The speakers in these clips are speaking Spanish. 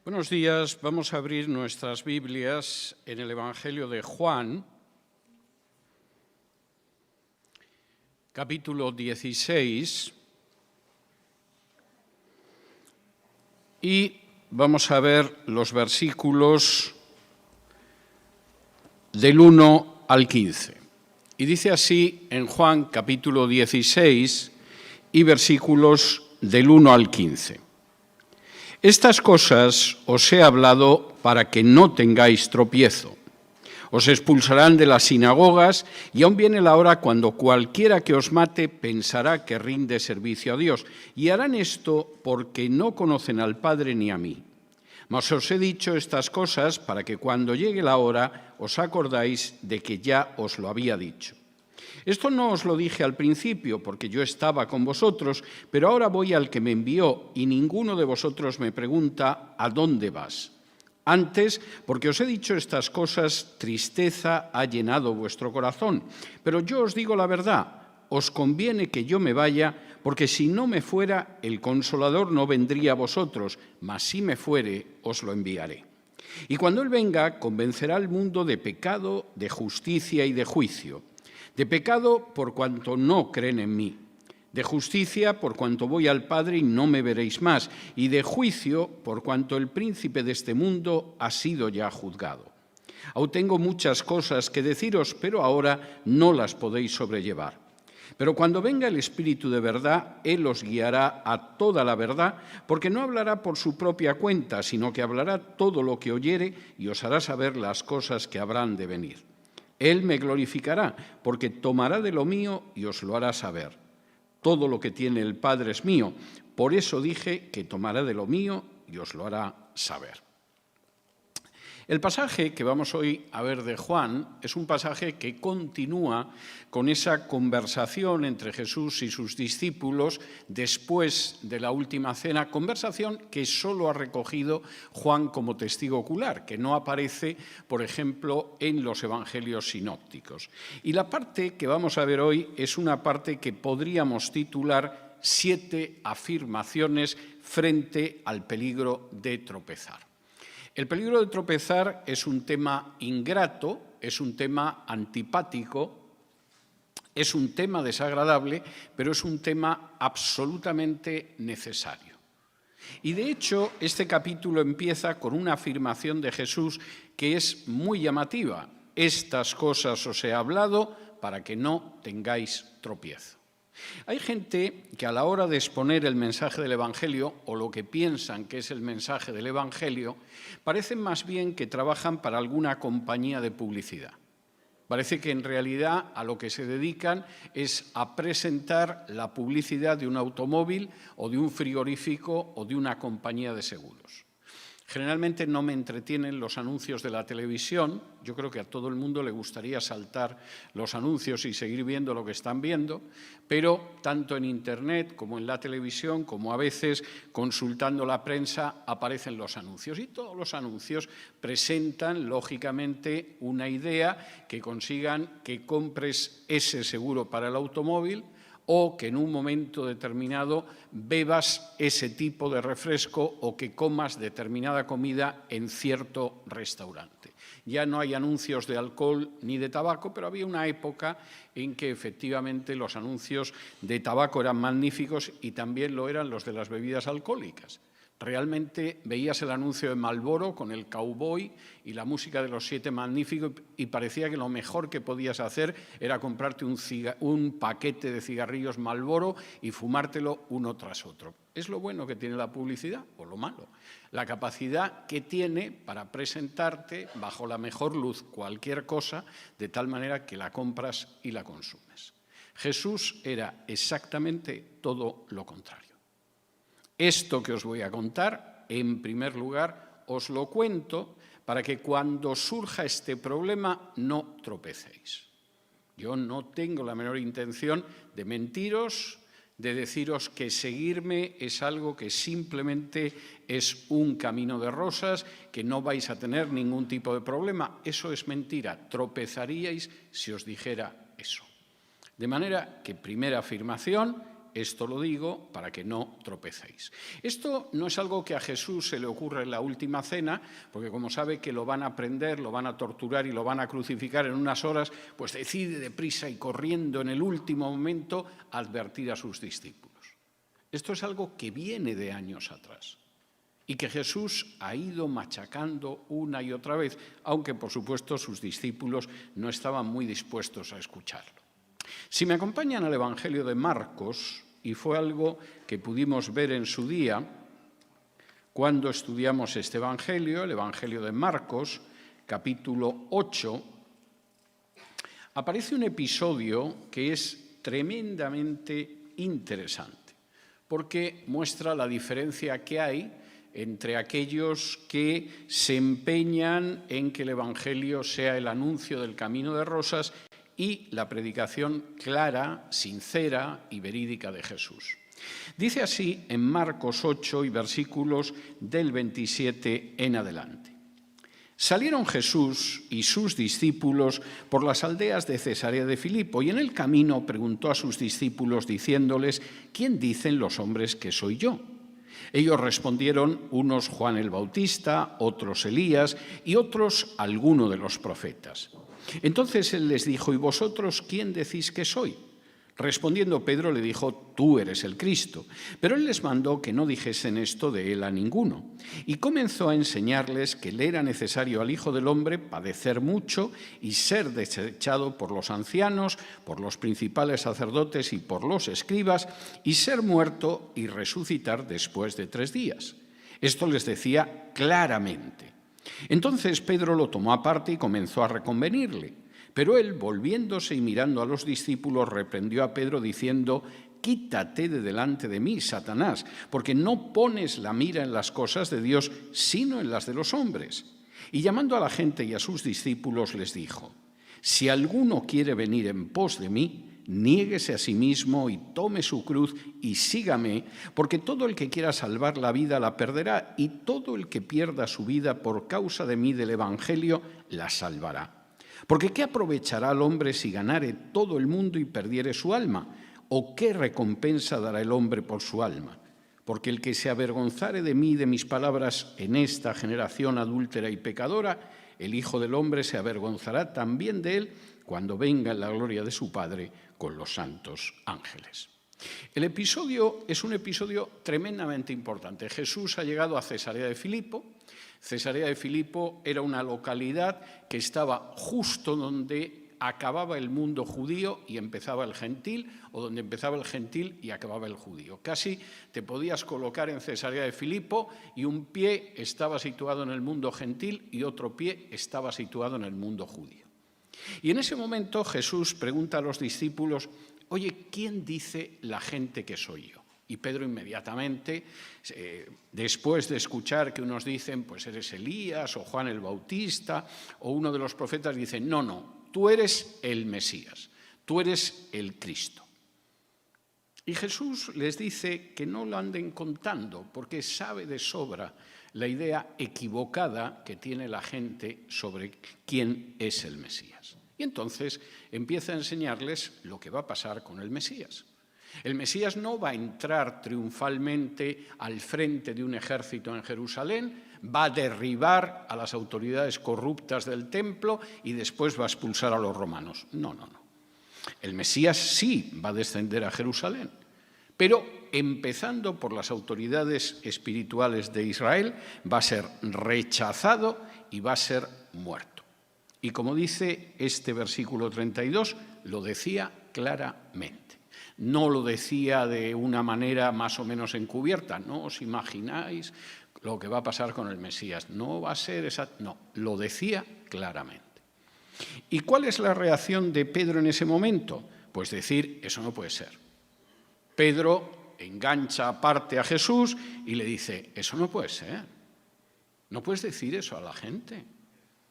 Buenos días, vamos a abrir nuestras Biblias en el Evangelio de Juan, capítulo 16, y vamos a ver los versículos del 1 al 15. Y dice así en Juan capítulo 16 y versículos del 1 al 15. Estas cosas os he hablado para que no tengáis tropiezo. Os expulsarán de las sinagogas y aún viene la hora cuando cualquiera que os mate pensará que rinde servicio a Dios. Y harán esto porque no conocen al Padre ni a mí. Mas os he dicho estas cosas para que cuando llegue la hora os acordáis de que ya os lo había dicho. Esto no os lo dije al principio, porque yo estaba con vosotros, pero ahora voy al que me envió, y ninguno de vosotros me pregunta ¿a dónde vas? Antes, porque os he dicho estas cosas, tristeza ha llenado vuestro corazón. Pero yo os digo la verdad, os conviene que yo me vaya, porque si no me fuera, el Consolador no vendría a vosotros, mas si me fuere, os lo enviaré. Y cuando Él venga, convencerá al mundo de pecado, de justicia y de juicio. De pecado, por cuanto no creen en mí. De justicia, por cuanto voy al Padre y no me veréis más. Y de juicio, por cuanto el príncipe de este mundo ha sido ya juzgado. Aún tengo muchas cosas que deciros, pero ahora no las podéis sobrellevar. Pero cuando venga el Espíritu de verdad, Él os guiará a toda la verdad, porque no hablará por su propia cuenta, sino que hablará todo lo que oyere y os hará saber las cosas que habrán de venir. Él me glorificará, porque tomará de lo mío y os lo hará saber. Todo lo que tiene el Padre es mío, por eso dije que tomará de lo mío y os lo hará saber. El pasaje que vamos hoy a ver de Juan es un pasaje que continúa con esa conversación entre Jesús y sus discípulos después de la última cena, conversación que solo ha recogido Juan como testigo ocular, que no aparece, por ejemplo, en los evangelios sinópticos. Y la parte que vamos a ver hoy es una parte que podríamos titular 7 afirmaciones frente al peligro de tropezar. El peligro de tropezar es un tema ingrato, es un tema antipático, es un tema desagradable, pero es un tema absolutamente necesario. Y de hecho, este capítulo empieza con una afirmación de Jesús que es muy llamativa. Estas cosas os he hablado para que no tengáis tropiezo. Hay gente que a la hora de exponer el mensaje del Evangelio, o lo que piensan que es el mensaje del Evangelio, parecen más bien que trabajan para alguna compañía de publicidad. Parece que en realidad a lo que se dedican es a presentar la publicidad de un automóvil o de un frigorífico o de una compañía de seguros. Generalmente no me entretienen los anuncios de la televisión. Yo creo que a todo el mundo le gustaría saltar los anuncios y seguir viendo lo que están viendo, pero tanto en Internet como en la televisión, como a veces consultando la prensa, aparecen los anuncios. Y todos los anuncios presentan, lógicamente, una idea que consigan que compres ese seguro para el automóvil, o que en un momento determinado bebas ese tipo de refresco o que comas determinada comida en cierto restaurante. Ya no hay anuncios de alcohol ni de tabaco, pero había una época en que efectivamente los anuncios de tabaco eran magníficos y también lo eran los de las bebidas alcohólicas. Realmente veías el anuncio de Marlboro con el cowboy y la música de los 7 magníficos y parecía que lo mejor que podías hacer era comprarte un paquete de cigarrillos Marlboro y fumártelo uno tras otro. ¿Es lo bueno que tiene la publicidad o lo malo? La capacidad que tiene para presentarte bajo la mejor luz cualquier cosa de tal manera que la compras y la consumes. Jesús era exactamente todo lo contrario. Esto que os voy a contar, en primer lugar, os lo cuento para que cuando surja este problema no tropecéis. Yo no tengo la menor intención de mentiros, de deciros que seguirme es algo que simplemente es un camino de rosas, que no vais a tener ningún tipo de problema. Eso es mentira. Tropezaríais si os dijera eso. De manera que, primera afirmación, Esto lo digo para que no tropecéis. Esto no es algo que a Jesús se le ocurre en la última cena, porque como sabe que lo van a prender, lo van a torturar y lo van a crucificar en unas horas, pues decide deprisa y corriendo en el último momento advertir a sus discípulos. Esto es algo que viene de años atrás y que Jesús ha ido machacando una y otra vez, aunque por supuesto sus discípulos no estaban muy dispuestos a escucharlo. Si me acompañan al Evangelio de Marcos, y fue algo que pudimos ver en su día cuando estudiamos este Evangelio, el Evangelio de Marcos, capítulo 8, aparece un episodio que es tremendamente interesante, porque muestra la diferencia que hay entre aquellos que se empeñan en que el Evangelio sea el anuncio del camino de rosas y la predicación clara, sincera y verídica de Jesús. Dice así en Marcos 8 y versículos del 27 en adelante. Salieron Jesús y sus discípulos por las aldeas de Cesarea de Filipo y en el camino preguntó a sus discípulos diciéndoles: ¿quién dicen los hombres que soy yo? Ellos respondieron, unos Juan el Bautista, otros Elías y otros alguno de los profetas. Entonces él les dijo: ¿y vosotros quién decís que soy? Respondiendo Pedro le dijo: tú eres el Cristo. Pero él les mandó que no dijesen esto de él a ninguno. Y comenzó a enseñarles que le era necesario al Hijo del Hombre padecer mucho y ser desechado por los ancianos, por los principales sacerdotes y por los escribas, y ser muerto y resucitar después de 3 días. Esto les decía claramente. Entonces Pedro lo tomó aparte y comenzó a reconvenirle. Pero él, volviéndose y mirando a los discípulos, reprendió a Pedro diciendo: quítate de delante de mí, Satanás, porque no pones la mira en las cosas de Dios, sino en las de los hombres. Y llamando a la gente y a sus discípulos les dijo: si alguno quiere venir en pos de mí, niéguese a sí mismo y tome su cruz y sígame, porque todo el que quiera salvar la vida la perderá, y todo el que pierda su vida por causa de mí del Evangelio la salvará. Porque ¿qué aprovechará al hombre si ganare todo el mundo y perdiere su alma? ¿O qué recompensa dará el hombre por su alma? Porque el que se avergonzare de mí y de mis palabras en esta generación adúltera y pecadora, el Hijo del Hombre se avergonzará también de él cuando venga en la gloria de su Padre con los santos ángeles. El episodio es un episodio tremendamente importante. Jesús ha llegado a Cesarea de Filipo. Cesarea de Filipo era una localidad que estaba justo donde acababa el mundo judío y empezaba el gentil, o donde empezaba el gentil y acababa el judío. Casi te podías colocar en Cesarea de Filipo y un pie estaba situado en el mundo gentil y otro pie estaba situado en el mundo judío. Y en ese momento Jesús pregunta a los discípulos: oye, ¿quién dice la gente que soy yo? Y Pedro inmediatamente, después de escuchar que unos dicen, pues eres Elías o Juan el Bautista o uno de los profetas, dice: no, tú eres el Mesías, tú eres el Cristo. Y Jesús les dice que no lo anden contando, porque sabe de sobra la idea equivocada que tiene la gente sobre quién es el Mesías. Y entonces empieza a enseñarles lo que va a pasar con el Mesías. El Mesías no va a entrar triunfalmente al frente de un ejército en Jerusalén, va a derribar a las autoridades corruptas del templo y después va a expulsar a los romanos. No. El Mesías sí va a descender a Jerusalén, pero empezando por las autoridades espirituales de Israel, va a ser rechazado y va a ser muerto. Y como dice este versículo 32, lo decía claramente. No lo decía de una manera más o menos encubierta. No os imagináis lo que va a pasar con el Mesías. No va a ser exacto. No, lo decía claramente. ¿Y cuál es la reacción de Pedro en ese momento? Pues decir: eso no puede ser. Pedro engancha aparte a Jesús y le dice: eso no puede ser. No puedes decir eso a la gente.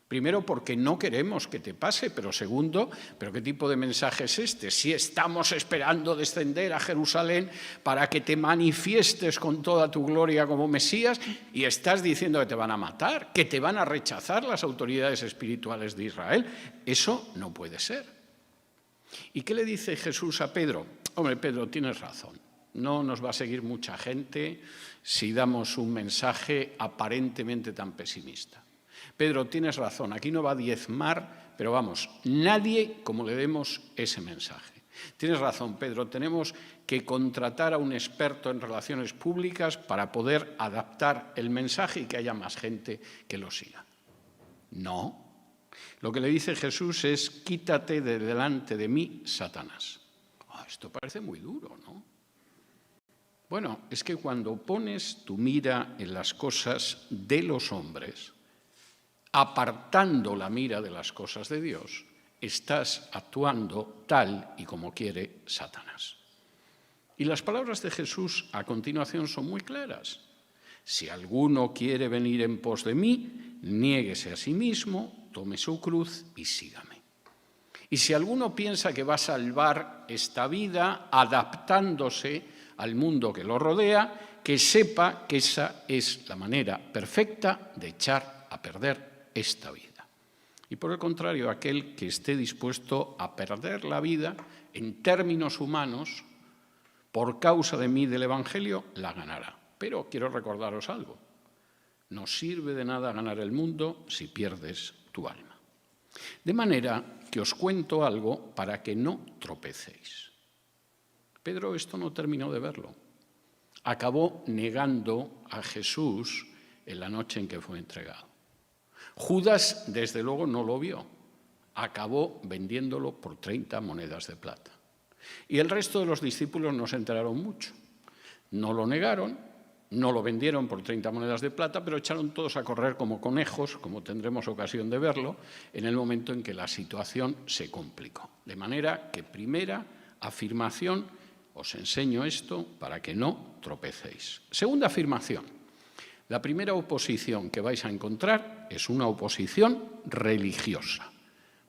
Primero, porque no queremos que te pase, pero segundo, ¿pero qué tipo de mensaje es este? Si estamos esperando descender a Jerusalén para que te manifiestes con toda tu gloria como Mesías y estás diciendo que te van a matar, que te van a rechazar las autoridades espirituales de Israel. Eso no puede ser. ¿Y qué le dice Jesús a Pedro? Hombre, Pedro, tienes razón. no nos va a seguir mucha gente si damos un mensaje aparentemente tan pesimista. Pedro, tienes razón, aquí no va a diezmar, pero vamos, nadie como le demos ese mensaje. Tienes razón, Pedro, tenemos que contratar a un experto en relaciones públicas para poder adaptar el mensaje y que haya más gente que lo siga. No. Lo que le dice Jesús es, quítate de delante de mí, Satanás. Esto parece muy duro, ¿no? Bueno, es que cuando pones tu mira en las cosas de los hombres, apartando la mira de las cosas de Dios, estás actuando tal y como quiere Satanás. Y las palabras de Jesús a continuación son muy claras. Si alguno quiere venir en pos de mí, niéguese a sí mismo, tome su cruz y sígame. Y si alguno piensa que va a salvar esta vida adaptándose al mundo que lo rodea, que sepa que esa es la manera perfecta de echar a perder esta vida. Y por el contrario, aquel que esté dispuesto a perder la vida en términos humanos, por causa de mí del Evangelio, la ganará. Pero quiero recordaros algo. No sirve de nada ganar el mundo si pierdes tu alma. De manera que os cuento algo para que no tropecéis. Pedro esto no terminó de verlo. Acabó negando a Jesús en la noche en que fue entregado. Judas, desde luego, no lo vio. Acabó vendiéndolo por 30 monedas de plata. Y el resto de los discípulos no se enteraron mucho. No lo negaron, no lo vendieron por 30 monedas de plata, pero echaron todos a correr como conejos, como tendremos ocasión de verlo, en el momento en que la situación se complicó. De manera que, primera afirmación, os enseño esto para que no tropecéis. Segunda afirmación. La primera oposición que vais a encontrar es una oposición religiosa.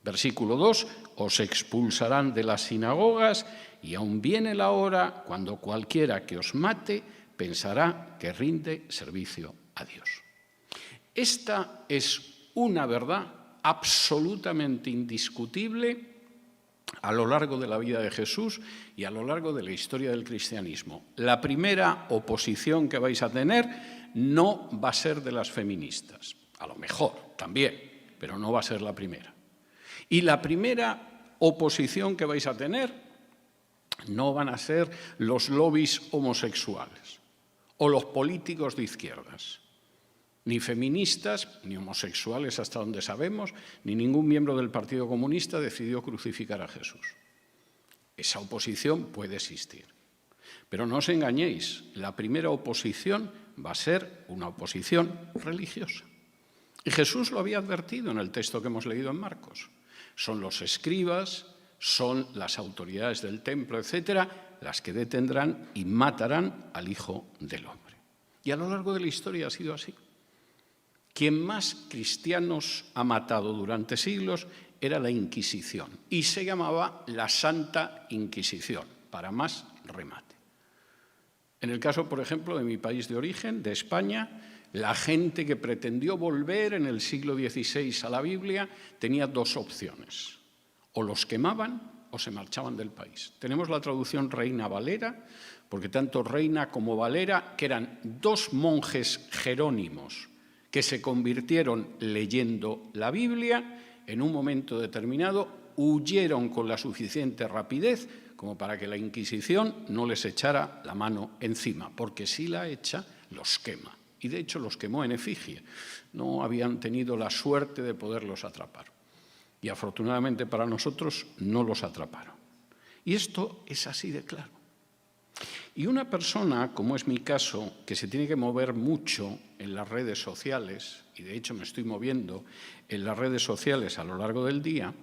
Versículo 2, os expulsarán de las sinagogas y aún viene la hora cuando cualquiera que os mate pensará que rinde servicio a Dios. Esta es una verdad absolutamente indiscutible a lo largo de la vida de Jesús y a lo largo de la historia del cristianismo. La primera oposición que vais a tener no va a ser de las feministas. A lo mejor también, pero no va a ser la primera. Y la primera oposición que vais a tener no van a ser los lobbies homosexuales o los políticos de izquierdas. Ni feministas, ni homosexuales hasta donde sabemos, ni ningún miembro del Partido Comunista decidió crucificar a Jesús. Esa oposición puede existir. Pero no os engañéis, la primera oposición va a ser una oposición religiosa. Y Jesús lo había advertido en el texto que hemos leído en Marcos. Son los escribas, son las autoridades del templo, etcétera, las que detendrán y matarán al Hijo del Hombre. Y a lo largo de la historia ha sido así. Quien más cristianos ha matado durante siglos era la Inquisición y se llamaba la Santa Inquisición, para más remate. En el caso, por ejemplo, de mi país de origen, de España, la gente que pretendió volver en el siglo XVI a la Biblia tenía dos opciones. O los quemaban o se marchaban del país. Tenemos la traducción Reina Valera, porque tanto Reina como Valera, que eran dos monjes jerónimos que se convirtieron leyendo la Biblia, en un momento determinado huyeron con la suficiente rapidez como para que la Inquisición no les echara la mano encima, porque si la echa, los quema. Y de hecho los quemó en efigie. No habían tenido la suerte de poderlos atrapar. Y afortunadamente para nosotros no los atraparon. Y esto es así de claro. Y una persona, como es mi caso, que se tiene que mover mucho en las redes sociales, y de hecho me estoy moviendo en las redes sociales a lo largo del día,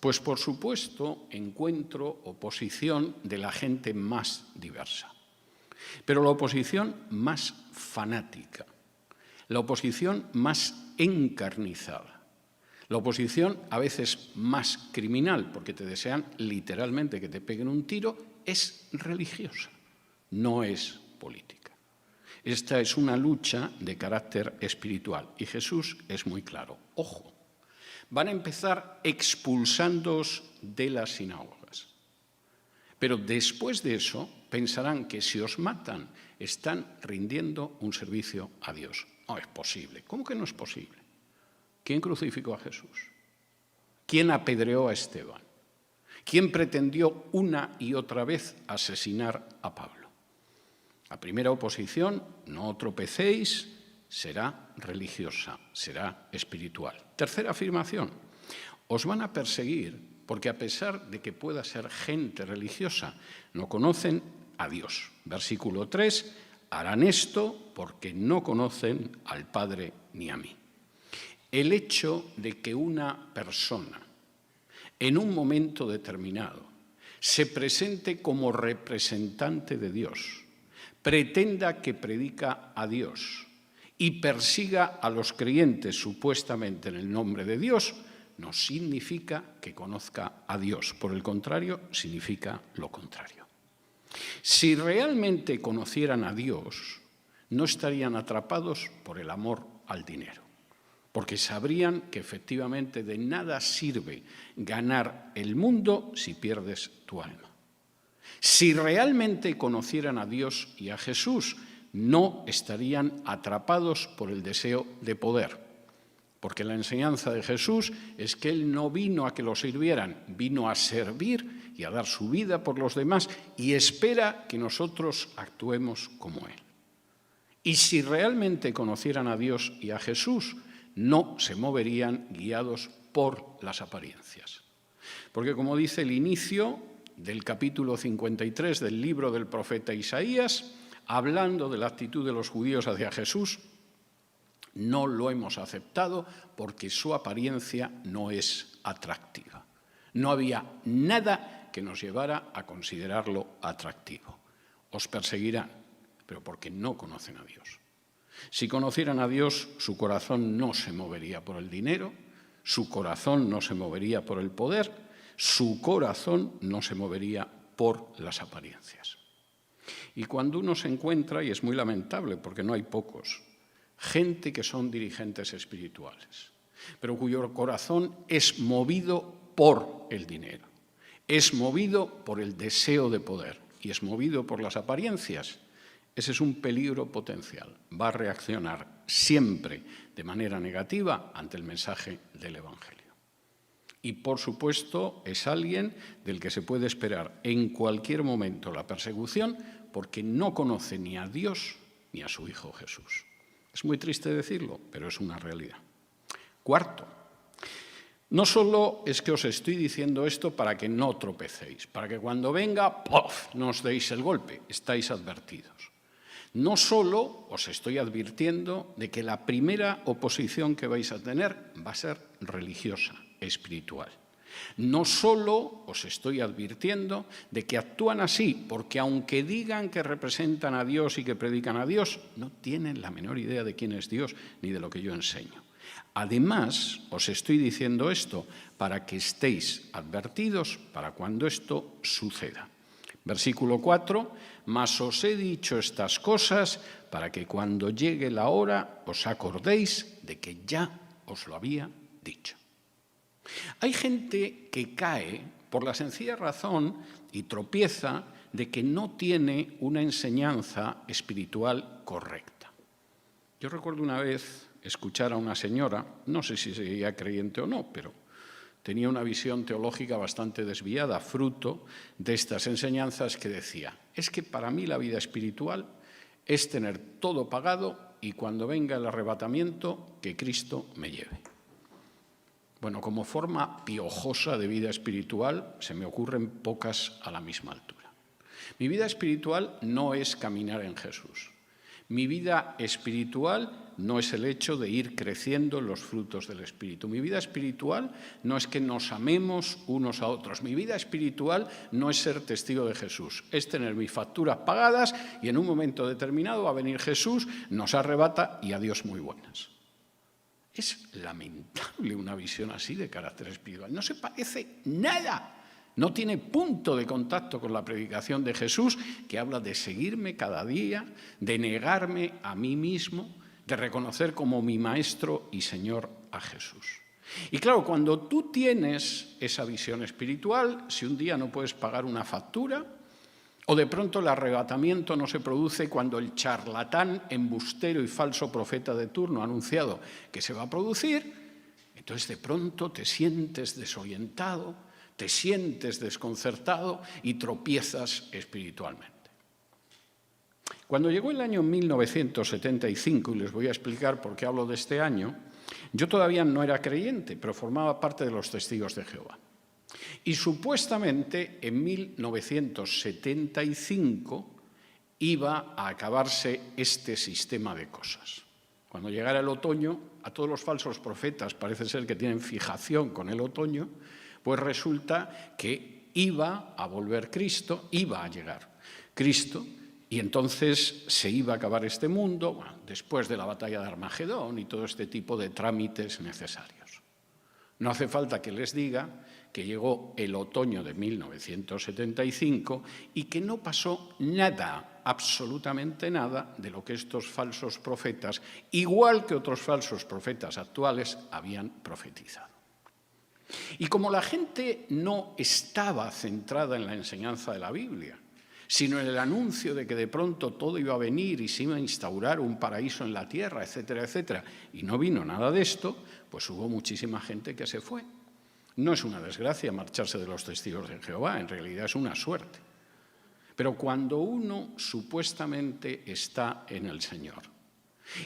pues por supuesto encuentro oposición de la gente más diversa. Pero la oposición más fanática, la oposición más encarnizada, la oposición a veces más criminal, porque te desean literalmente que te peguen un tiro, es religiosa, no es política. Esta es una lucha de carácter espiritual y Jesús es muy claro. Ojo, van a empezar expulsándoos de las sinagogas. Pero después de eso, pensarán que si os matan están rindiendo un servicio a Dios. No es posible. ¿Cómo que no es posible? ¿Quién crucificó a Jesús? ¿Quién apedreó a Esteban? ¿Quién pretendió una y otra vez asesinar a Pablo? La primera oposición, no tropecéis, será religiosa, será espiritual. Tercera afirmación, os van a perseguir porque a pesar de que pueda ser gente religiosa, no conocen a Dios. Versículo 3, harán esto porque no conocen al Padre ni a mí. El hecho de que una persona en un momento determinado se presente como representante de Dios, pretenda que predica a Dios y persiga a los creyentes supuestamente en el nombre de Dios, no significa que conozca a Dios. Por el contrario, significa lo contrario. Si realmente conocieran a Dios, no estarían atrapados por el amor al dinero, porque sabrían que efectivamente de nada sirve ganar el mundo si pierdes tu alma. Si realmente conocieran a Dios y a Jesús, no estarían atrapados por el deseo de poder, porque la enseñanza de Jesús es que Él no vino a que lo sirvieran, vino a servir y a dar su vida por los demás y espera que nosotros actuemos como Él. Y si realmente conocieran a Dios y a Jesús, no se moverían guiados por las apariencias. Porque como dice el inicio del capítulo 53 del libro del profeta Isaías, hablando de la actitud de los judíos hacia Jesús, no lo hemos aceptado porque su apariencia no es atractiva. No había nada que nos llevara a considerarlo atractivo. Os perseguirán, pero porque no conocen a Dios. Si conocieran a Dios, su corazón no se movería por el dinero, su corazón no se movería por el poder, su corazón no se movería por las apariencias. Y cuando uno se encuentra, y es muy lamentable porque no hay pocos, gente que son dirigentes espirituales, pero cuyo corazón es movido por el dinero, es movido por el deseo de poder y es movido por las apariencias, ese es un peligro potencial. Va a reaccionar siempre de manera negativa ante el mensaje del Evangelio. Y, por supuesto, es alguien del que se puede esperar en cualquier momento la persecución porque no conoce ni a Dios ni a su Hijo Jesús. Es muy triste decirlo, pero es una realidad. Cuarto, no solo es que os estoy diciendo esto para que no tropecéis, para que cuando venga, ¡puff!, no os deis el golpe, estáis advertidos. No solo os estoy advirtiendo de que la primera oposición que vais a tener va a ser religiosa, espiritual. No solo os estoy advirtiendo de que actúan así porque aunque digan que representan a Dios y que predican a Dios, no tienen la menor idea de quién es Dios ni de lo que yo enseño. Además, os estoy diciendo esto para que estéis advertidos para cuando esto suceda. Versículo 4, mas os he dicho estas cosas para que cuando llegue la hora os acordéis de que ya os lo había dicho. Hay gente que cae por la sencilla razón y tropieza de que no tiene una enseñanza espiritual correcta. Yo recuerdo una vez escuchar a una señora, no sé si seguía creyente o no, pero tenía una visión teológica bastante desviada, fruto de estas enseñanzas que decía, es que para mí la vida espiritual es tener todo pagado y cuando venga el arrebatamiento, que Cristo me lleve. Bueno, como forma piojosa de vida espiritual, se me ocurren pocas a la misma altura. Mi vida espiritual no es caminar en Jesús. Mi vida espiritual no es el hecho de ir creciendo en los frutos del Espíritu. Mi vida espiritual no es que nos amemos unos a otros. Mi vida espiritual no es ser testigo de Jesús. Es tener mis facturas pagadas y en un momento determinado va a venir Jesús, nos arrebata y adiós muy buenas. Es lamentable una visión así de carácter espiritual. No se parece nada. No tiene punto de contacto con la predicación de Jesús, que habla de seguirme cada día, de negarme a mí mismo, de reconocer como mi Maestro y Señor a Jesús. Y claro, cuando tú tienes esa visión espiritual, si un día no puedes pagar una factura, O de pronto el arrebatamiento no se produce cuando el charlatán, embustero y falso profeta de turno ha anunciado que se va a producir. Entonces de pronto te sientes desorientado, te sientes desconcertado y tropiezas espiritualmente. Cuando llegó el año 1975, y les voy a explicar por qué hablo de este año, yo todavía no era creyente, pero formaba parte de los Testigos de Jehová. Y supuestamente en 1975 iba a acabarse este sistema de cosas. Cuando llegara el otoño, a todos los falsos profetas parece ser que tienen fijación con el otoño, pues resulta que iba a volver Cristo, iba a llegar Cristo, y entonces se iba a acabar este mundo, bueno, después de la batalla de Armagedón y todo este tipo de trámites necesarios. No hace falta que les diga que llegó el otoño de 1975 y que no pasó nada, absolutamente nada, de lo que estos falsos profetas, igual que otros falsos profetas actuales, habían profetizado. Y como la gente no estaba centrada en la enseñanza de la Biblia, sino en el anuncio de que de pronto todo iba a venir y se iba a instaurar un paraíso en la tierra, etcétera, etcétera, y no vino nada de esto, pues hubo muchísima gente que se fue. No es una desgracia marcharse de los Testigos de Jehová, en realidad es una suerte. Pero cuando uno supuestamente está en el Señor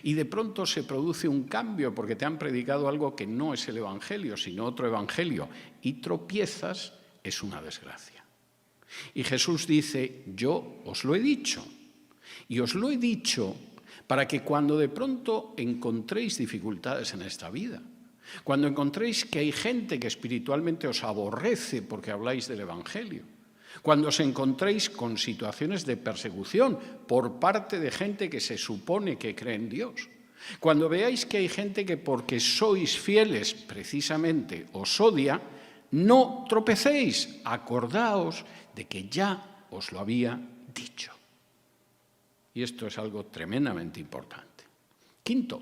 y de pronto se produce un cambio porque te han predicado algo que no es el Evangelio, sino otro Evangelio, y tropiezas, es una desgracia. Y Jesús dice, yo os lo he dicho, y os lo he dicho para que cuando de pronto encontréis dificultades en esta vida, cuando encontréis que hay gente que espiritualmente os aborrece porque habláis del Evangelio, cuando os encontréis con situaciones de persecución por parte de gente que se supone que cree en Dios, cuando veáis que hay gente que porque sois fieles precisamente os odia, no tropecéis, acordaos de que ya os lo había dicho. Y esto es algo tremendamente importante. Quinto,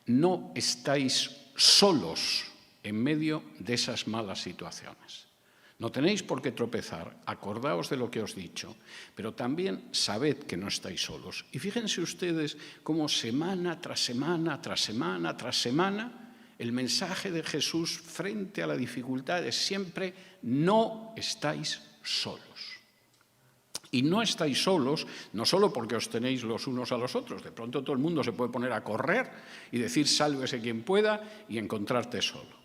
no estáis solos en medio de esas malas situaciones. No tenéis por qué tropezar, acordaos de lo que os he dicho, pero también sabed que no estáis solos. Y fíjense ustedes cómo semana tras semana, tras semana, tras semana, el mensaje de Jesús frente a la dificultad es siempre, no estáis solos. Y no estáis solos, no solo porque os tenéis los unos a los otros, de pronto todo el mundo se puede poner a correr y decir sálvese quien pueda y encontrarte solo,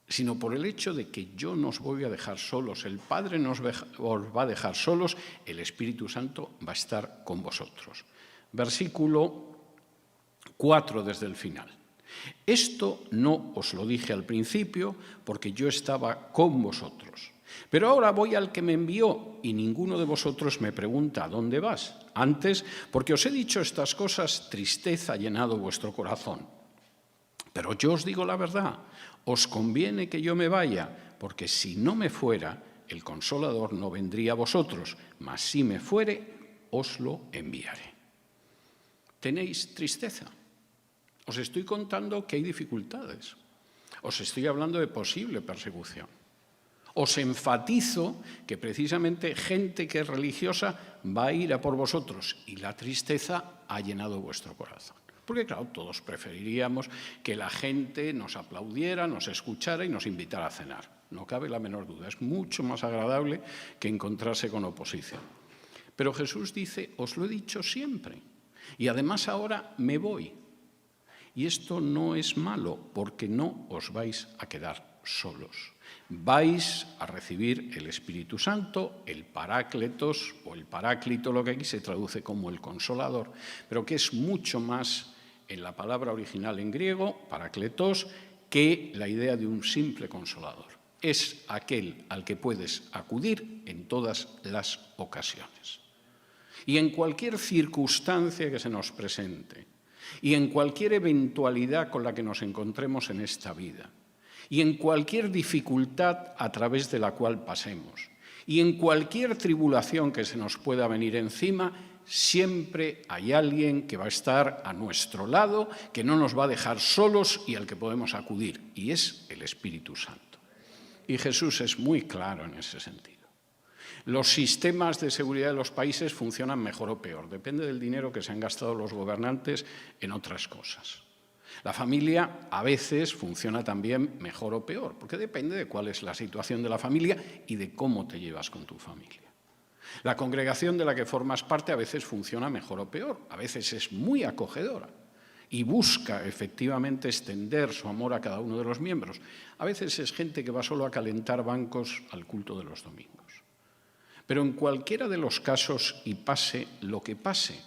sino por el hecho de que yo no os voy a dejar solos, el Padre no os va a dejar solos, el Espíritu Santo va a estar con vosotros. Versículo 4 desde el final. Esto no os lo dije al principio porque yo estaba con vosotros. Pero ahora voy al que me envió y ninguno de vosotros me pregunta ¿a dónde vas? Antes, porque os he dicho estas cosas, tristeza ha llenado vuestro corazón. Pero yo os digo la verdad, os conviene que yo me vaya, porque si no me fuera, el Consolador no vendría a vosotros, mas si me fuere, os lo enviaré. ¿Tenéis tristeza? Os estoy contando que hay dificultades. Os estoy hablando de posible persecución. Os enfatizo que precisamente gente que es religiosa va a ir a por vosotros y la tristeza ha llenado vuestro corazón. Porque claro, todos preferiríamos que la gente nos aplaudiera, nos escuchara y nos invitara a cenar. No cabe la menor duda, es mucho más agradable que encontrarse con oposición. Pero Jesús dice, os lo he dicho siempre y además ahora me voy. Y esto no es malo porque no os vais a quedar solos. Vais a recibir el Espíritu Santo, el Parácletos o el Paráclito, lo que aquí se traduce como el Consolador, pero que es mucho más en la palabra original en griego, Parácletos, que la idea de un simple Consolador. Es aquel al que puedes acudir en todas las ocasiones. Y en cualquier circunstancia que se nos presente, y en cualquier eventualidad con la que nos encontremos en esta vida, y en cualquier dificultad a través de la cual pasemos, y en cualquier tribulación que se nos pueda venir encima, siempre hay alguien que va a estar a nuestro lado, que no nos va a dejar solos y al que podemos acudir, y es el Espíritu Santo. Y Jesús es muy claro en ese sentido. Los sistemas de seguridad de los países funcionan mejor o peor. Depende del dinero que se han gastado los gobernantes en otras cosas. La familia a veces funciona también mejor o peor, porque depende de cuál es la situación de la familia y de cómo te llevas con tu familia. La congregación de la que formas parte a veces funciona mejor o peor, a veces es muy acogedora y busca efectivamente extender su amor a cada uno de los miembros. A veces es gente que va solo a calentar bancos al culto de los domingos. Pero en cualquiera de los casos, y pase lo que pase,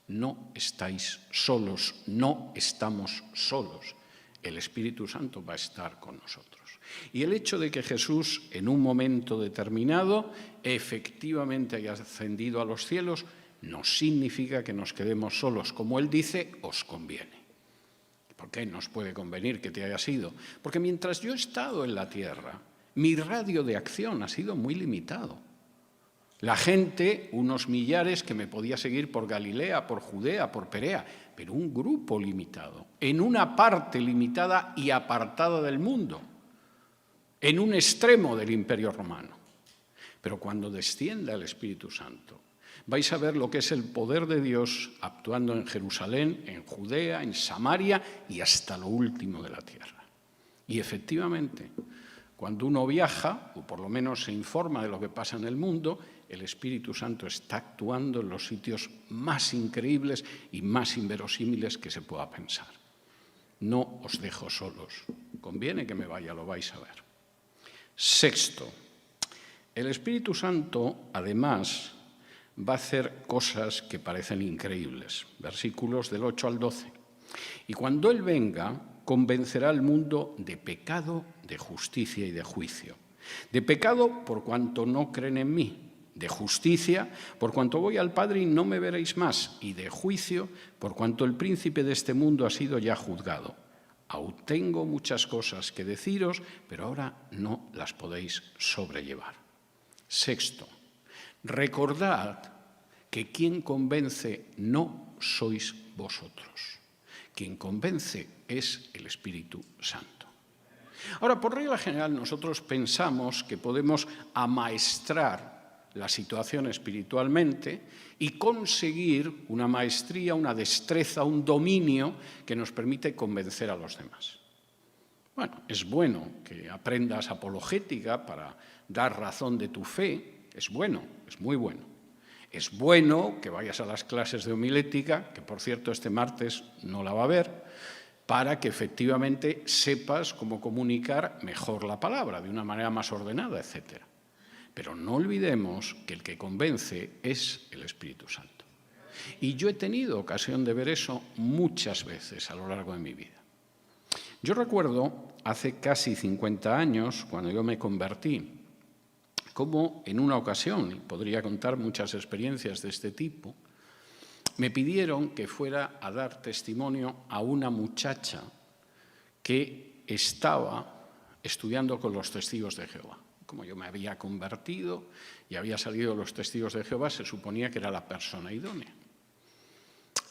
no estáis solos, no estamos solos. El Espíritu Santo va a estar con nosotros. Y el hecho de que Jesús, en un momento determinado, efectivamente haya ascendido a los cielos, no significa que nos quedemos solos. Como Él dice, os conviene. ¿Por qué nos puede convenir que te hayas ido? Porque mientras yo he estado en la tierra, mi radio de acción ha sido muy limitado. La gente, unos millares que me podía seguir por Galilea, por Judea, por Perea, pero un grupo limitado, en una parte limitada y apartada del mundo, en un extremo del Imperio Romano. Pero cuando descienda el Espíritu Santo, vais a ver lo que es el poder de Dios actuando en Jerusalén, en Judea, en Samaria y hasta lo último de la tierra. Y efectivamente, cuando uno viaja, o por lo menos se informa de lo que pasa en el mundo, el Espíritu Santo está actuando en los sitios más increíbles y más inverosímiles que se pueda pensar. No os dejo solos. Conviene que me vaya, lo vais a ver. Sexto, el Espíritu Santo, además, va a hacer cosas que parecen increíbles. Versículos del 8 al 12. Y cuando Él venga, convencerá al mundo de pecado, de justicia y de juicio. De pecado, por cuanto no creen en mí. De justicia, por cuanto voy al Padre y no me veréis más. Y de juicio, por cuanto el príncipe de este mundo ha sido ya juzgado. Aún tengo muchas cosas que deciros, pero ahora no las podéis sobrellevar. Sexto, recordad que quien convence no sois vosotros. Quien convence es el Espíritu Santo. Ahora, por regla general, nosotros pensamos que podemos amaestrar la situación espiritualmente y conseguir una maestría, una destreza, un dominio que nos permite convencer a los demás. Bueno, es bueno que aprendas apologética para dar razón de tu fe, es bueno, es muy bueno. Es bueno que vayas a las clases de homilética, que por cierto este martes no la va a haber, para que efectivamente sepas cómo comunicar mejor la palabra, de una manera más ordenada, etc. Pero no olvidemos que el que convence es el Espíritu Santo. Y yo he tenido ocasión de ver eso muchas veces a lo largo de mi vida. Yo recuerdo hace casi 50 años, cuando yo me convertí, como en una ocasión, y podría contar muchas experiencias de este tipo, me pidieron que fuera a dar testimonio a una muchacha que estaba estudiando con los testigos de Jehová. Como yo me había convertido y había salido de los testigos de Jehová, se suponía que era la persona idónea.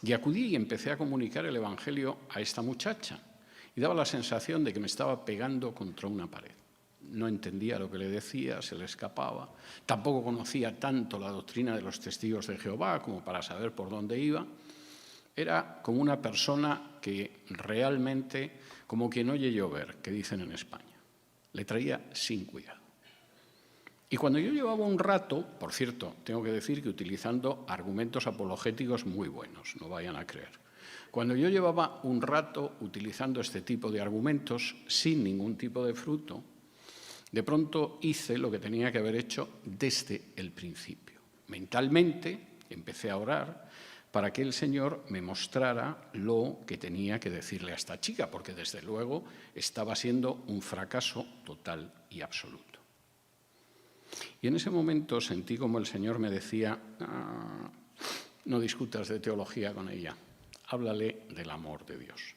Y acudí y empecé a comunicar el Evangelio a esta muchacha. Y daba la sensación de que me estaba pegando contra una pared. No entendía lo que le decía, se le escapaba. Tampoco conocía tanto la doctrina de los testigos de Jehová como para saber por dónde iba. Era como una persona que realmente, como quien oye llover, que dicen en España, le traía sin cuidado. Y cuando yo llevaba un rato, por cierto, tengo que decir que utilizando argumentos apologéticos muy buenos, no vayan a creer. Cuando yo llevaba un rato utilizando este tipo de argumentos sin ningún tipo de fruto, de pronto hice lo que tenía que haber hecho desde el principio. Mentalmente empecé a orar para que el Señor me mostrara lo que tenía que decirle a esta chica, porque desde luego estaba siendo un fracaso total y absoluto. Y en ese momento sentí como el Señor me decía, no discutas de teología con ella, háblale del amor de Dios.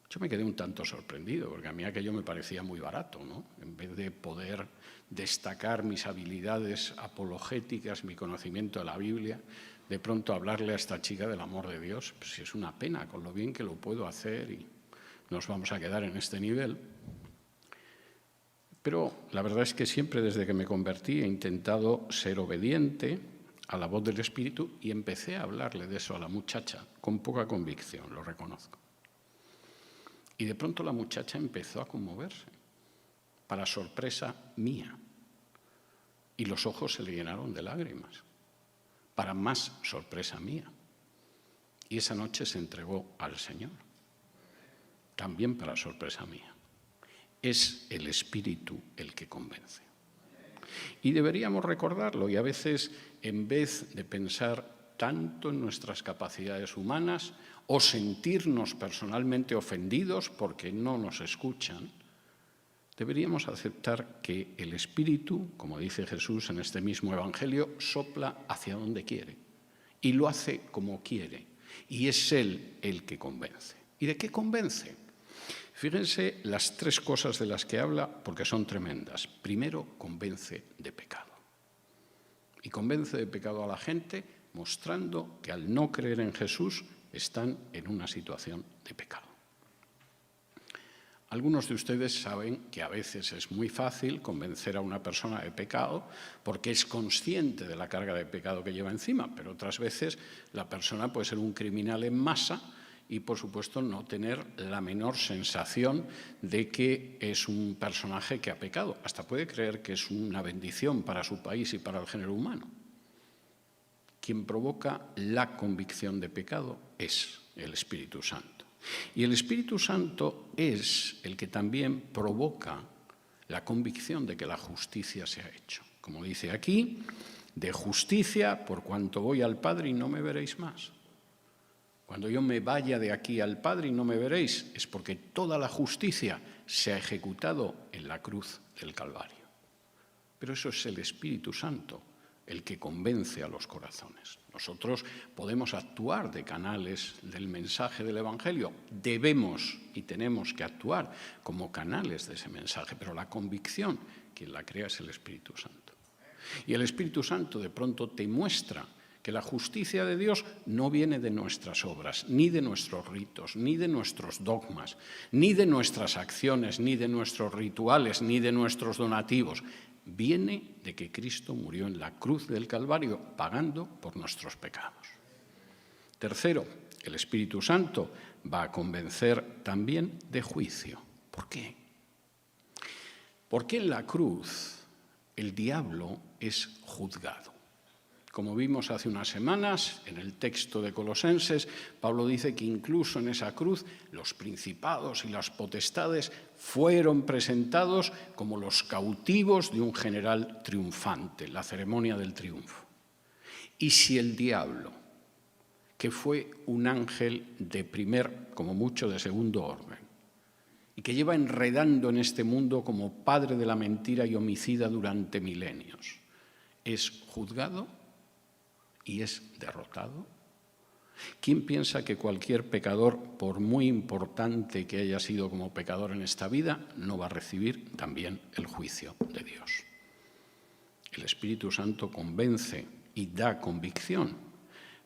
Yo me quedé un tanto sorprendido, porque a mí aquello me parecía muy barato, ¿no? En vez de poder destacar mis habilidades apologéticas, mi conocimiento de la Biblia, de pronto hablarle a esta chica del amor de Dios, pues si es una pena, con lo bien que lo puedo hacer y nos vamos a quedar en este nivel. Pero la verdad es que siempre desde que me convertí he intentado ser obediente a la voz del Espíritu y empecé a hablarle de eso a la muchacha, con poca convicción, lo reconozco. Y de pronto la muchacha empezó a conmoverse, para sorpresa mía, y los ojos se le llenaron de lágrimas, para más sorpresa mía. Y esa noche se entregó al Señor, también para sorpresa mía. Es el Espíritu el que convence. Y deberíamos recordarlo, y a veces, en vez de pensar tanto en nuestras capacidades humanas o sentirnos personalmente ofendidos porque no nos escuchan, deberíamos aceptar que el Espíritu, como dice Jesús en este mismo Evangelio, sopla hacia donde quiere y lo hace como quiere. Y es Él el que convence. ¿Y de qué convence? Fíjense las tres cosas de las que habla, porque son tremendas. Primero, convence de pecado. Y convence de pecado a la gente mostrando que al no creer en Jesús están en una situación de pecado. Algunos de ustedes saben que a veces es muy fácil convencer a una persona de pecado porque es consciente de la carga de pecado que lleva encima, pero otras veces la persona puede ser un criminal en masa y, por supuesto, no tener la menor sensación de que es un personaje que ha pecado. Hasta puede creer que es una bendición para su país y para el género humano. Quien provoca la convicción de pecado es el Espíritu Santo. Y el Espíritu Santo es el que también provoca la convicción de que la justicia se ha hecho. Como dice aquí, de justicia, por cuanto voy al Padre y no me veréis más. Cuando yo me vaya de aquí al Padre y no me veréis, es porque toda la justicia se ha ejecutado en la cruz del Calvario. Pero eso es el Espíritu Santo, el que convence a los corazones. Nosotros podemos actuar de canales del mensaje del Evangelio, debemos y tenemos que actuar como canales de ese mensaje, pero la convicción, quien la crea es el Espíritu Santo. Y el Espíritu Santo de pronto te muestra que la justicia de Dios no viene de nuestras obras, ni de nuestros ritos, ni de nuestros dogmas, ni de nuestras acciones, ni de nuestros rituales, ni de nuestros donativos. Viene de que Cristo murió en la cruz del Calvario, pagando por nuestros pecados. Tercero, el Espíritu Santo va a convencer también de juicio. ¿Por qué? Porque en la cruz el diablo es juzgado. Como vimos hace unas semanas, en el texto de Colosenses, Pablo dice que incluso en esa cruz los principados y las potestades fueron presentados como los cautivos de un general triunfante, la ceremonia del triunfo. Y si el diablo, que fue un ángel de primer, como mucho de segundo orden, y que lleva enredando en este mundo como padre de la mentira y homicida durante milenios, es juzgado y es derrotado. ¿Quién piensa que cualquier pecador, por muy importante que haya sido como pecador en esta vida, no va a recibir también el juicio de Dios? El Espíritu Santo convence y da convicción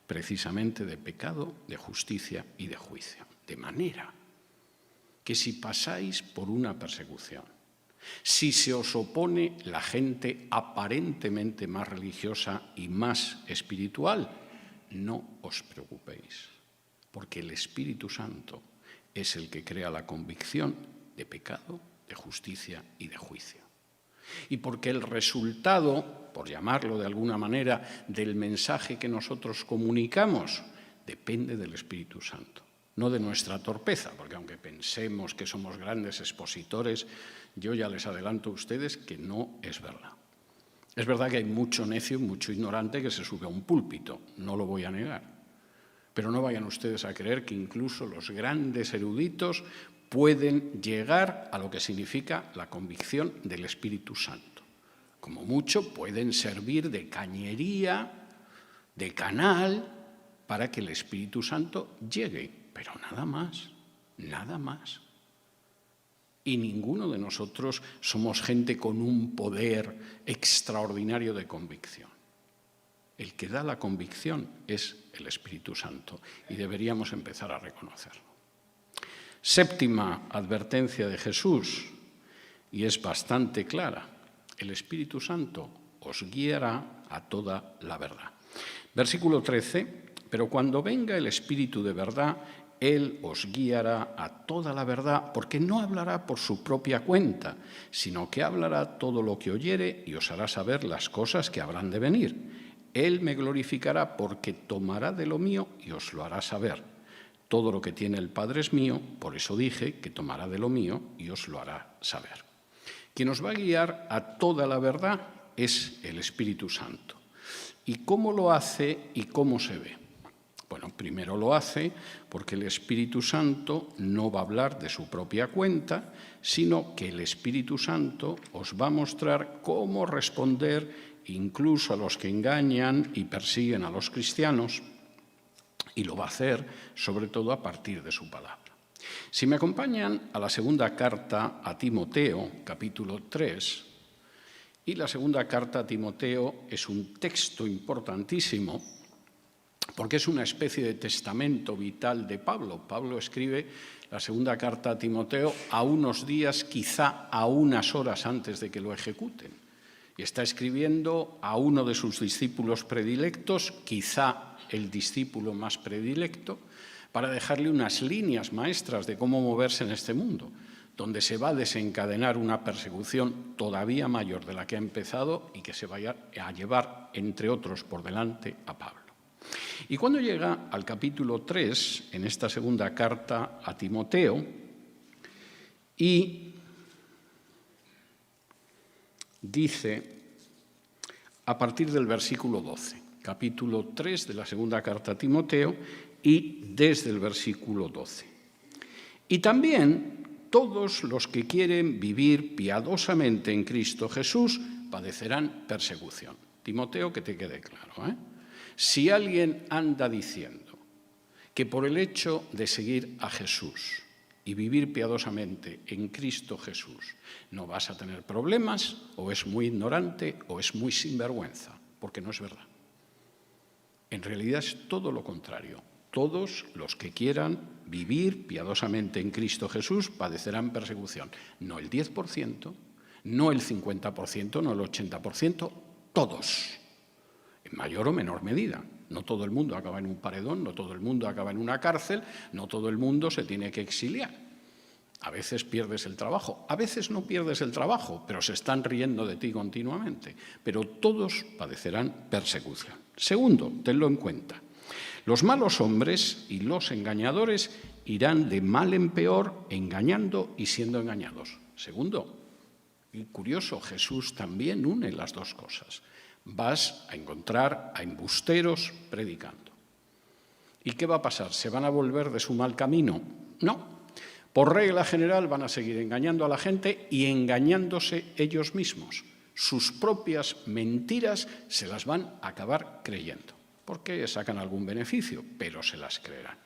precisamente de pecado, de justicia y de juicio. De manera que si pasáis por una persecución, si se os opone la gente aparentemente más religiosa y más espiritual, no os preocupéis, porque el Espíritu Santo es el que crea la convicción de pecado, de justicia y de juicio. Y porque el resultado, por llamarlo de alguna manera, del mensaje que nosotros comunicamos, depende del Espíritu Santo. No de nuestra torpeza, porque aunque pensemos que somos grandes expositores, yo ya les adelanto a ustedes que no es verdad. Es verdad que hay mucho necio, mucho ignorante que se sube a un púlpito, no lo voy a negar. Pero no vayan ustedes a creer que incluso los grandes eruditos pueden llegar a lo que significa la convicción del Espíritu Santo. Como mucho pueden servir de cañería, de canal, para que el Espíritu Santo llegue. Pero nada más, nada más. Y ninguno de nosotros somos gente con un poder extraordinario de convicción. El que da la convicción es el Espíritu Santo y deberíamos empezar a reconocerlo. Séptima advertencia de Jesús, y es bastante clara. El Espíritu Santo os guiará a toda la verdad. Versículo 13, pero cuando venga el Espíritu de verdad, Él os guiará a toda la verdad, porque no hablará por su propia cuenta, sino que hablará todo lo que oyere y os hará saber las cosas que habrán de venir. Él me glorificará porque tomará de lo mío y os lo hará saber. Todo lo que tiene el Padre es mío, por eso dije que tomará de lo mío y os lo hará saber. Quien os va a guiar a toda la verdad es el Espíritu Santo. ¿Y cómo lo hace y cómo se ve? Bueno, primero lo hace porque el Espíritu Santo no va a hablar de su propia cuenta, sino que el Espíritu Santo os va a mostrar cómo responder incluso a los que engañan y persiguen a los cristianos, y lo va a hacer sobre todo a partir de su palabra. Si me acompañan a la segunda carta a Timoteo, capítulo 3, y la segunda carta a Timoteo es un texto importantísimo porque es una especie de testamento vital de Pablo. Pablo escribe la segunda carta a Timoteo a unos días, quizá a unas horas antes de que lo ejecuten. Y está escribiendo a uno de sus discípulos predilectos, quizá el discípulo más predilecto, para dejarle unas líneas maestras de cómo moverse en este mundo, donde se va a desencadenar una persecución todavía mayor de la que ha empezado y que se vaya a llevar, entre otros, por delante a Pablo. Y cuando llega al capítulo 3, en esta segunda carta a Timoteo, y dice, a partir del versículo 12, capítulo 3 de la segunda carta a Timoteo, y desde el versículo 12. Y también todos los que quieren vivir piadosamente en Cristo Jesús padecerán persecución. Timoteo, que te quede claro, ¿eh? Si alguien anda diciendo que por el hecho de seguir a Jesús y vivir piadosamente en Cristo Jesús no vas a tener problemas, o es muy ignorante o es muy sinvergüenza, porque no es verdad. En realidad es todo lo contrario. Todos los que quieran vivir piadosamente en Cristo Jesús padecerán persecución. No el 10%, no el 50%, no el 80%, todos. En mayor o menor medida. No todo el mundo acaba en un paredón, no todo el mundo acaba en una cárcel, no todo el mundo se tiene que exiliar. A veces pierdes el trabajo, a veces no pierdes el trabajo, pero se están riendo de ti continuamente. Pero todos padecerán persecución. Segundo, tenlo en cuenta. Los malos hombres y los engañadores irán de mal en peor, engañando y siendo engañados. Segundo, y curioso, Jesús también une las dos cosas. Vas a encontrar a embusteros predicando. ¿Y qué va a pasar? ¿Se van a volver de su mal camino? No. Por regla general van a seguir engañando a la gente y engañándose ellos mismos. Sus propias mentiras se las van a acabar creyendo, porque sacan algún beneficio, pero se las creerán.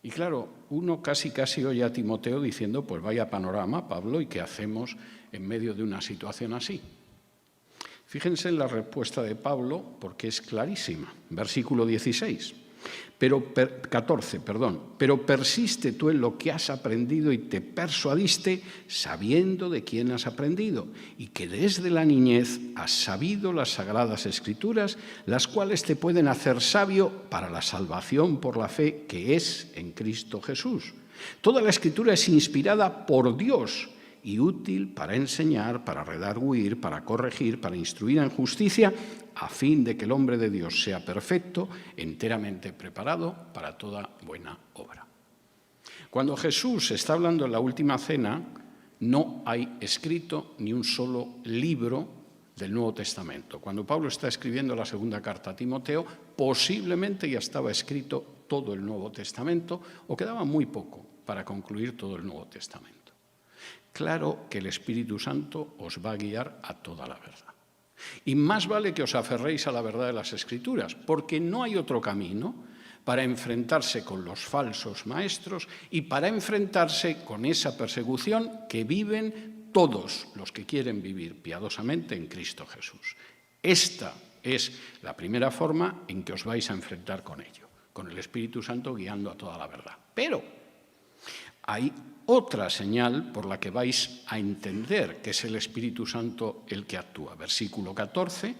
Y claro, uno casi oye a Timoteo diciendo, pues vaya panorama, Pablo, ¿y qué hacemos en medio de una situación así? Fíjense en la respuesta de Pablo, porque es clarísima. Versículo 14, pero persiste tú en lo que has aprendido y te persuadiste sabiendo de quién has aprendido y que desde la niñez has sabido las sagradas escrituras, las cuales te pueden hacer sabio para la salvación por la fe que es en Cristo Jesús. Toda la escritura es inspirada por Dios y útil para enseñar, para redarguir, para corregir, para instruir en justicia, a fin de que el hombre de Dios sea perfecto, enteramente preparado para toda buena obra. Cuando Jesús está hablando en la última cena, no hay escrito ni un solo libro del Nuevo Testamento. Cuando Pablo está escribiendo la segunda carta a Timoteo, posiblemente ya estaba escrito todo el Nuevo Testamento, o quedaba muy poco para concluir todo el Nuevo Testamento. Claro que el Espíritu Santo os va a guiar a toda la verdad. Y más vale que os aferréis a la verdad de las Escrituras, porque no hay otro camino para enfrentarse con los falsos maestros y para enfrentarse con esa persecución que viven todos los que quieren vivir piadosamente en Cristo Jesús. Esta es la primera forma en que os vais a enfrentar con ello, con el Espíritu Santo guiando a toda la verdad. Pero hay otra señal por la que vais a entender que es el Espíritu Santo el que actúa. Versículo 14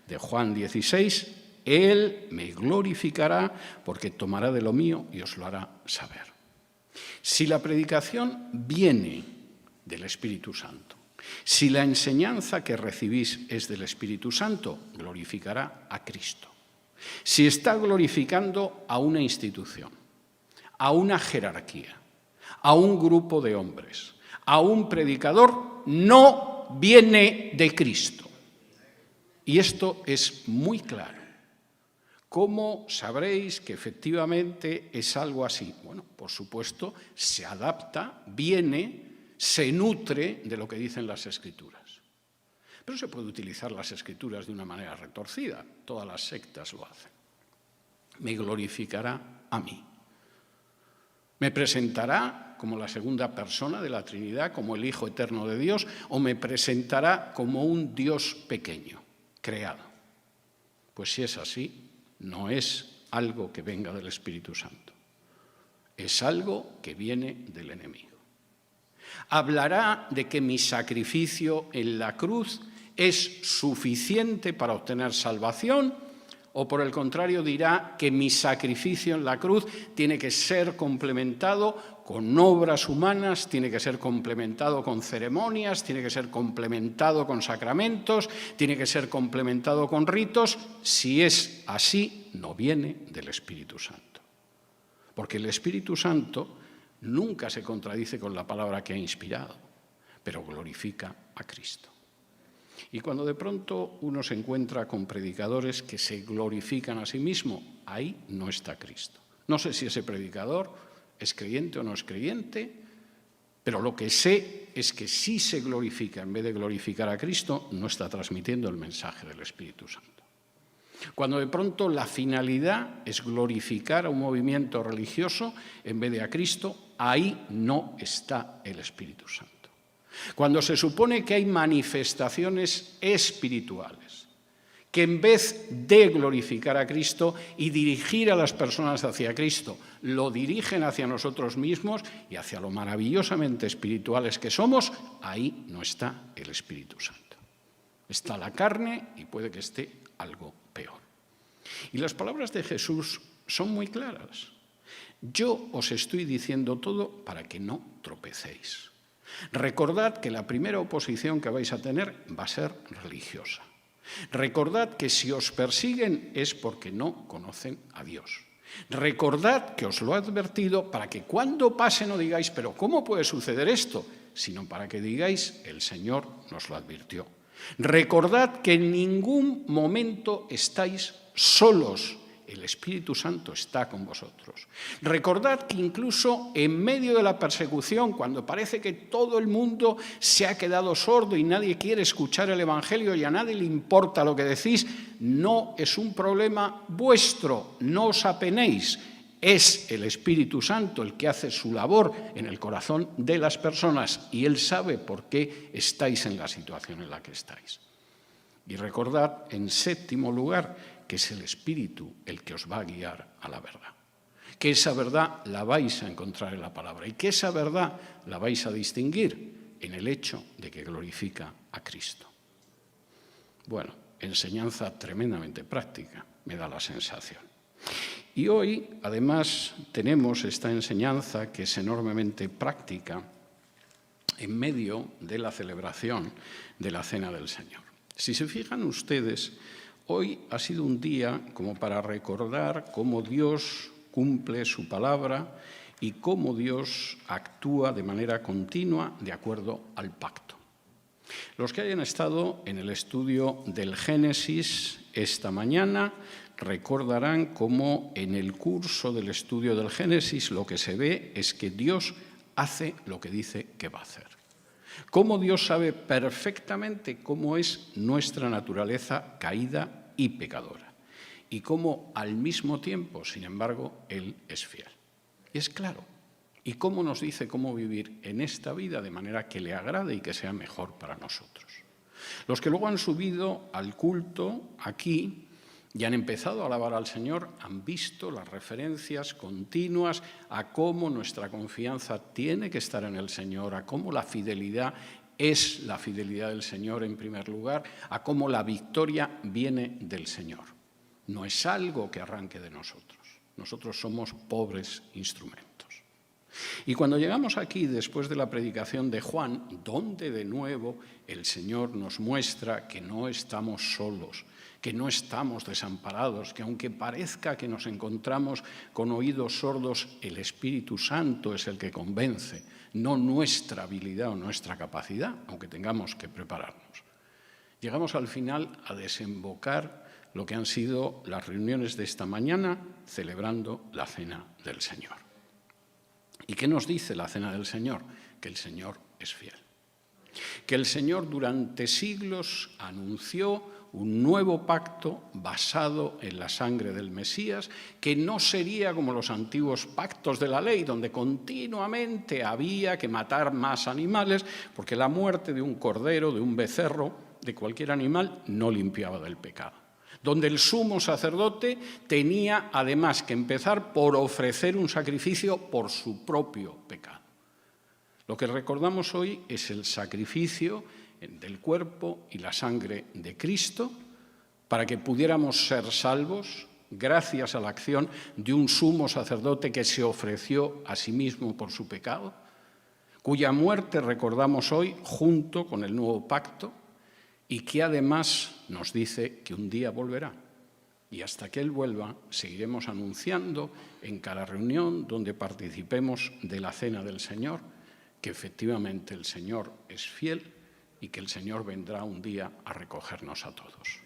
de Juan 16, Él me glorificará porque tomará de lo mío y os lo hará saber. Si la predicación viene del Espíritu Santo, si la enseñanza que recibís es del Espíritu Santo, glorificará a Cristo. Si está glorificando a una institución, a una jerarquía, a un grupo de hombres, a un predicador, no viene de Cristo. Y esto es muy claro. ¿Cómo sabréis que efectivamente es algo así? Bueno, por supuesto, se adapta, viene, se nutre de lo que dicen las Escrituras. Pero se puede utilizar las Escrituras de una manera retorcida. Todas las sectas lo hacen. Me glorificará a mí. ¿Me presentará como la segunda persona de la Trinidad, como el Hijo eterno de Dios, o me presentará como un Dios pequeño, creado? Pues si es así, no es algo que venga del Espíritu Santo. Es algo que viene del enemigo. Hablará de que mi sacrificio en la cruz es suficiente para obtener salvación, o por el contrario dirá que mi sacrificio en la cruz tiene que ser complementado con obras humanas, tiene que ser complementado con ceremonias, tiene que ser complementado con sacramentos, tiene que ser complementado con ritos. Si es así, no viene del Espíritu Santo. Porque el Espíritu Santo nunca se contradice con la palabra que ha inspirado, pero glorifica a Cristo. Y cuando de pronto uno se encuentra con predicadores que se glorifican a sí mismos, ahí no está Cristo. No sé si ese predicador es creyente o no es creyente, pero lo que sé es que si se glorifica en vez de glorificar a Cristo, no está transmitiendo el mensaje del Espíritu Santo. Cuando de pronto la finalidad es glorificar a un movimiento religioso en vez de a Cristo, ahí no está el Espíritu Santo. Cuando se supone que hay manifestaciones espirituales que en vez de glorificar a Cristo y dirigir a las personas hacia Cristo, lo dirigen hacia nosotros mismos y hacia lo maravillosamente espirituales que somos, ahí no está el Espíritu Santo. Está la carne y puede que esté algo peor. Y las palabras de Jesús son muy claras. Yo os estoy diciendo todo para que no tropecéis. Recordad que la primera oposición que vais a tener va a ser religiosa. Recordad que si os persiguen es porque no conocen a Dios. Recordad que os lo he advertido para que cuando pase no digáis, pero ¿cómo puede suceder esto? Sino para que digáis, el Señor nos lo advirtió. Recordad que en ningún momento estáis solos. El Espíritu Santo está con vosotros. Recordad que incluso en medio de la persecución, cuando parece que todo el mundo se ha quedado sordo y nadie quiere escuchar el Evangelio y a nadie le importa lo que decís, no es un problema vuestro, no os apenéis. Es el Espíritu Santo el que hace su labor en el corazón de las personas y Él sabe por qué estáis en la situación en la que estáis. Y recordad, en séptimo lugar, que es el Espíritu el que os va a guiar a la verdad. Que esa verdad la vais a encontrar en la palabra y que esa verdad la vais a distinguir en el hecho de que glorifica a Cristo. Bueno, enseñanza tremendamente práctica, me da la sensación. Y hoy, además, tenemos esta enseñanza que es enormemente práctica en medio de la celebración de la Cena del Señor. Si se fijan ustedes, hoy ha sido un día como para recordar cómo Dios cumple su palabra y cómo Dios actúa de manera continua de acuerdo al pacto. Los que hayan estado en el estudio del Génesis esta mañana recordarán cómo en el curso del estudio del Génesis lo que se ve es que Dios hace lo que dice que va a hacer. Cómo Dios sabe perfectamente cómo es nuestra naturaleza caída y pecadora. Y cómo al mismo tiempo, sin embargo, Él es fiel. Y es claro. Y cómo nos dice cómo vivir en esta vida de manera que le agrade y que sea mejor para nosotros. Los que luego han subido al culto aquí y han empezado a alabar al Señor, han visto las referencias continuas a cómo nuestra confianza tiene que estar en el Señor, a cómo la fidelidad es la fidelidad del Señor en primer lugar, a cómo la victoria viene del Señor. No es algo que arranque de nosotros. Nosotros somos pobres instrumentos. Y cuando llegamos aquí, después de la predicación de Juan, donde de nuevo el Señor nos muestra que no estamos solos, que no estamos desamparados, que aunque parezca que nos encontramos con oídos sordos, el Espíritu Santo es el que convence, no nuestra habilidad o nuestra capacidad, aunque tengamos que prepararnos. Llegamos al final a desembocar lo que han sido las reuniones de esta mañana celebrando la Cena del Señor. ¿Y qué nos dice la Cena del Señor? Que el Señor es fiel. Que el Señor durante siglos anunció un nuevo pacto basado en la sangre del Mesías, que no sería como los antiguos pactos de la ley, donde continuamente había que matar más animales, porque la muerte de un cordero, de un becerro, de cualquier animal, no limpiaba del pecado. Donde el sumo sacerdote tenía además que empezar por ofrecer un sacrificio por su propio pecado. Lo que recordamos hoy es el sacrificio del cuerpo y la sangre de Cristo para que pudiéramos ser salvos gracias a la acción de un sumo sacerdote que se ofreció a sí mismo por su pecado, cuya muerte recordamos hoy junto con el nuevo pacto, y que además nos dice que un día volverá. Y hasta que Él vuelva, seguiremos anunciando en cada reunión donde participemos de la Cena del Señor, que efectivamente el Señor es fiel y que el Señor vendrá un día a recogernos a todos.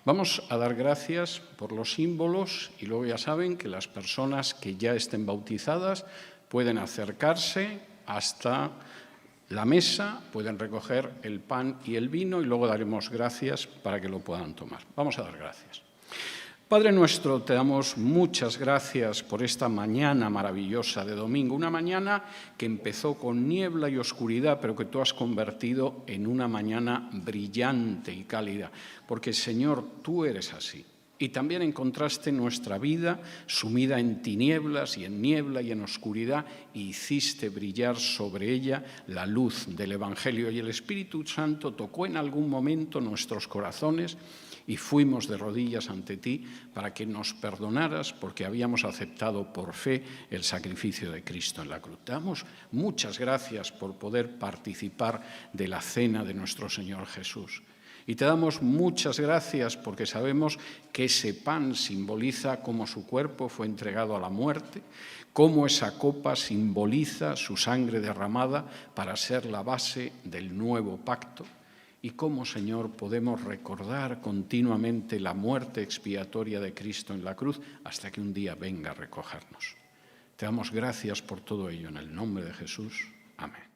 Vamos a dar gracias por los símbolos y luego ya saben que las personas que ya estén bautizadas pueden acercarse hasta la mesa, pueden recoger el pan y el vino y luego daremos gracias para que lo puedan tomar. Vamos a dar gracias. Padre nuestro, te damos muchas gracias por esta mañana maravillosa de domingo, una mañana que empezó con niebla y oscuridad, pero que tú has convertido en una mañana brillante y cálida, porque Señor, tú eres así. Y también encontraste nuestra vida sumida en tinieblas y en niebla y en oscuridad y hiciste brillar sobre ella la luz del Evangelio. Y el Espíritu Santo tocó en algún momento nuestros corazones y fuimos de rodillas ante ti para que nos perdonaras porque habíamos aceptado por fe el sacrificio de Cristo en la cruz. Te damos muchas gracias por poder participar de la cena de nuestro Señor Jesús. Y te damos muchas gracias porque sabemos que ese pan simboliza cómo su cuerpo fue entregado a la muerte, cómo esa copa simboliza su sangre derramada para ser la base del nuevo pacto y cómo, Señor, podemos recordar continuamente la muerte expiatoria de Cristo en la cruz hasta que un día venga a recogernos. Te damos gracias por todo ello en el nombre de Jesús. Amén.